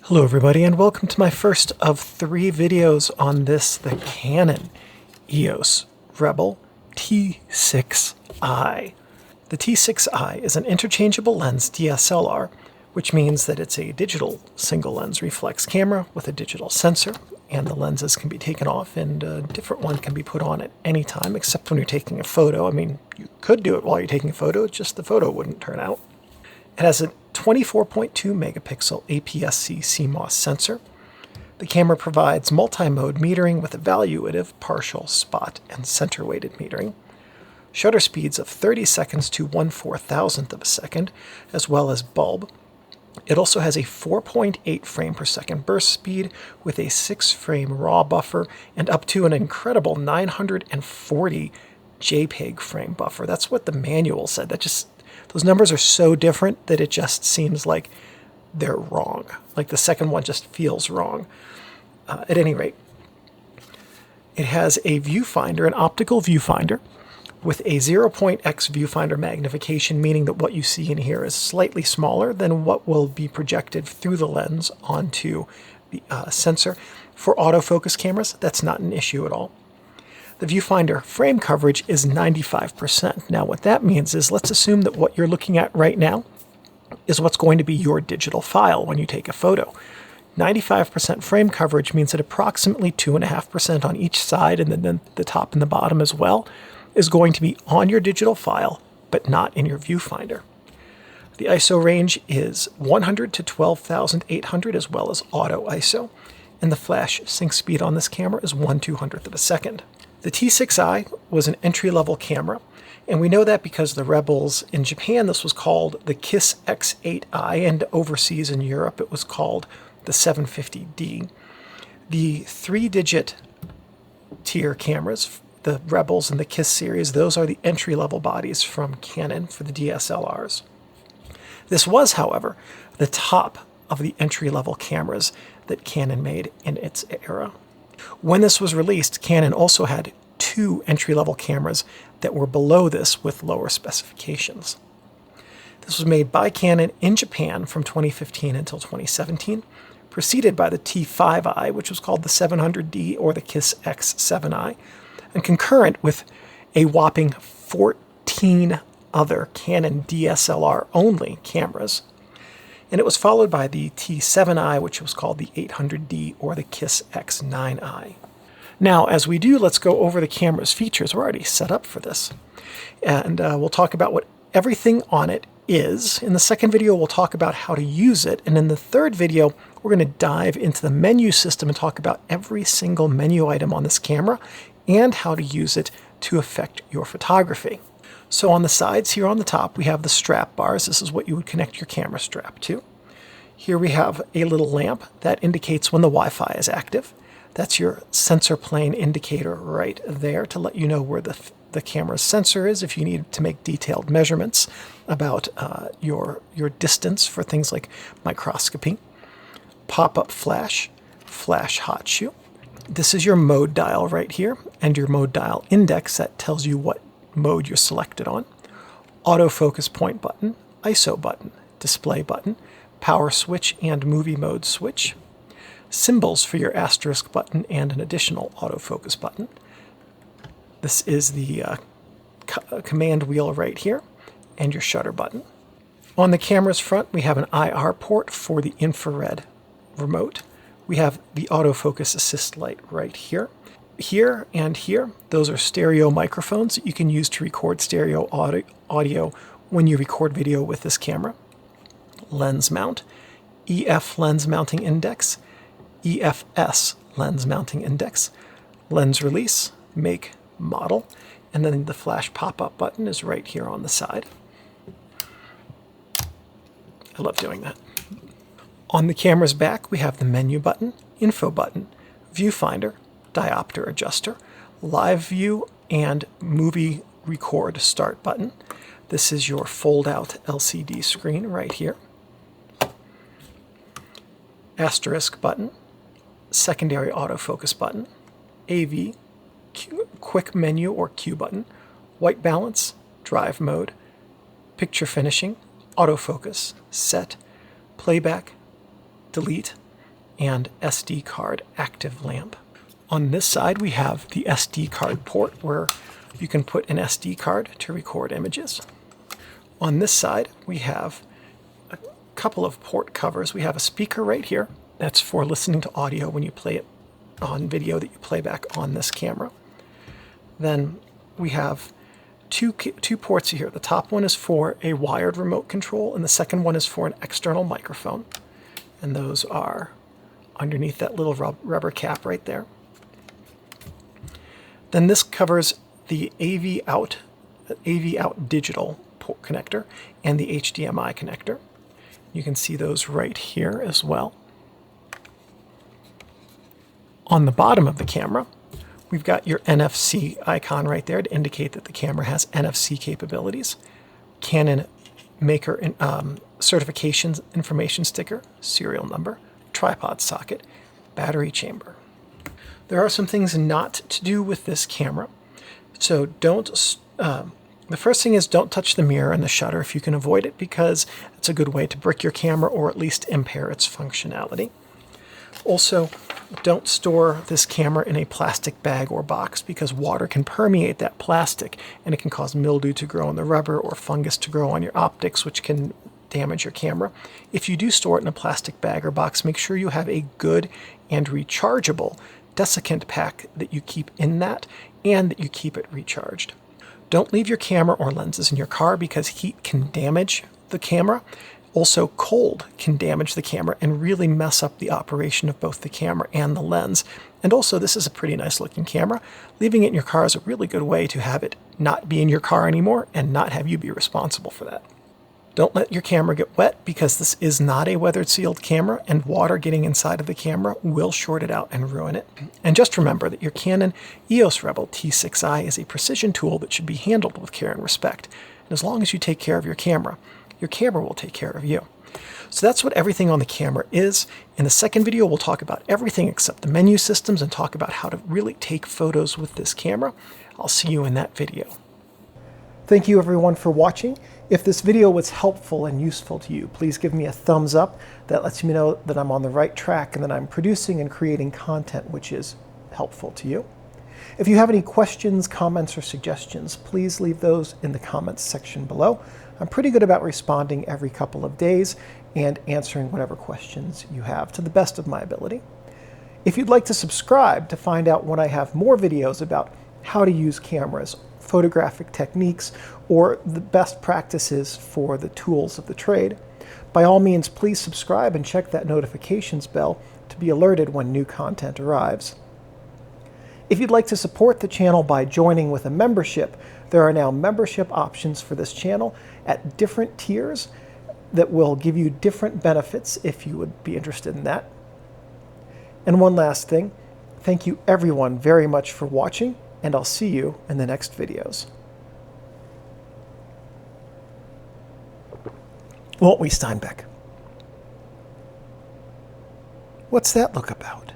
Hello everybody, and welcome to my first of 3 videos on the Canon Eos Rebel T6i. The T6i is an interchangeable lens DSLR, which means that it's a digital single lens reflex camera with a digital sensor, and the lenses can be taken off and a different one can be put on at any time except when you're taking a photo. I mean, you could do it while you're taking a photo, it's just the photo wouldn't turn out. It has a 24.2 megapixel APS-C CMOS sensor. The camera provides multi-mode metering with evaluative, partial, spot, and center-weighted metering. Shutter speeds of 30 seconds to 1/4000th of a second, as well as bulb. It also has a 4.8 frame per second burst speed with a 6 frame RAW buffer and up to an incredible 940 JPEG frame buffer. That's what the manual said. Those numbers are so different that it just seems like they're wrong. Like the second one just feels wrong. At any rate, it has a viewfinder, an optical viewfinder, with a 0.x viewfinder magnification, meaning that what you see in here is slightly smaller than what will be projected through the lens onto the sensor. For autofocus cameras, that's not an issue at all. The viewfinder frame coverage is 95%. Now what that means is, let's assume that what you're looking at right now is what's going to be your digital file when you take a photo. 95% frame coverage means that approximately 2.5% on each side, and then the top and the bottom as well, is going to be on your digital file, but not in your viewfinder. The ISO range is 100 to 12,800 as well as auto ISO, and the flash sync speed on this camera is 1/200th of a second. The T6i was an entry-level camera, and we know that because the Rebels in Japan, this was called the KISS X8i, and overseas in Europe it was called the 750D. The 3-digit tier cameras, the Rebels and the KISS series, those are the entry-level bodies from Canon for the DSLRs. This was, however, the top of the entry-level cameras that Canon made in its era. When this was released, Canon also had 2 entry-level cameras that were below this with lower specifications. This was made by Canon in Japan from 2015 until 2017, preceded by the T5i, which was called the 700D or the KISS X7i, and concurrent with a whopping 14 other Canon DSLR-only cameras. And it was followed by the T7i, which was called the 800D or the KISS X9i. Now, as we do, let's go over the camera's features. We're already set up for this. And we'll talk about what everything on it is. In the second video, we'll talk about how to use it. And in the third video, we're going to dive into the menu system and talk about every single menu item on this camera and how to use it to affect your photography. So on the sides here on the top, we have the strap bars. This is what you would connect your camera strap to. Here we have a little lamp that indicates when the Wi-Fi is active. That's your sensor plane indicator right there to let you know where the camera's sensor is if you need to make detailed measurements about your distance for things like microscopy. Pop-up flash, flash hot shoe. This is your mode dial right here, and your mode dial index that tells you what mode you're selected on. Autofocus point button, ISO button, display button, power switch and movie mode switch. Symbols for your asterisk button and an additional autofocus button. This is the command wheel right here, and your shutter button. On the camera's front, we have an IR port for the infrared remote. We have the autofocus assist light right here. Here and here, those are stereo microphones that you can use to record stereo audio when you record video with this camera. Lens mount, EF lens mounting index, EFS lens mounting index, lens release, make, model, and then the flash pop-up button is right here on the side. I love doing that. On the camera's back, we have the menu button, info button, viewfinder, diopter adjuster, live view, and movie record start button. This is your fold-out LCD screen right here. Asterisk button, secondary autofocus button, AV, quick menu or Q button, white balance, drive mode, picture finishing, autofocus, set, playback, delete, and SD card active lamp. On this side we have the SD card port where you can put an SD card to record images. On this side we have a couple of port covers. We have a speaker right here. That's for listening to audio when you play it on video that you play back on this camera. Then we have two ports here. The top one is for a wired remote control, and the second one is for an external microphone. And those are underneath that little rubber cap right there. Then this covers the AV out digital port connector and the HDMI connector. You can see those right here as well. On the bottom of the camera, we've got your NFC icon right there to indicate that the camera has NFC capabilities. Canon maker certifications information sticker, serial number, tripod socket, battery chamber. There are some things not to do with this camera. So the first thing is don't touch the mirror and the shutter if you can avoid it, because it's a good way to brick your camera or at least impair its functionality. Also, don't store this camera in a plastic bag or box, because water can permeate that plastic and it can cause mildew to grow on the rubber or fungus to grow on your optics, which can damage your camera. If you do store it in a plastic bag or box, make sure you have a good and rechargeable desiccant pack that you keep in that and that you keep it recharged. Don't leave your camera or lenses in your car, because heat can damage the camera. Also, cold can damage the camera and really mess up the operation of both the camera and the lens. And also, this is a pretty nice looking camera. Leaving it in your car is a really good way to have it not be in your car anymore and not have you be responsible for that. Don't let your camera get wet, because this is not a weathered sealed camera, and water getting inside of the camera will short it out and ruin it. And just remember that your Canon Eos Rebel T6i is a precision tool that should be handled with care and respect. And as long as you take care of your camera will take care of you. So that's what everything on the camera is. In the second video, we'll talk about everything except the menu systems and talk about how to really take photos with this camera. I'll see you in that video. Thank you everyone for watching. If this video was helpful and useful to you, please give me a thumbs up. That lets me know that I'm on the right track and that I'm producing and creating content which is helpful to you. If you have any questions, comments, or suggestions, please leave those in the comments section below. I'm pretty good about responding every couple of days and answering whatever questions you have to the best of my ability. If you'd like to subscribe to find out when I have more videos about how to use cameras, photographic techniques, or the best practices for the tools of the trade, by all means please subscribe and check that notifications bell to be alerted when new content arrives. If you'd like to support the channel by joining with a membership, there are now membership options for this channel at different tiers that will give you different benefits if you would be interested in that. And one last thing, thank you everyone very much for watching, and I'll see you in the next videos. Won't we, Steinbeck? What's that look about?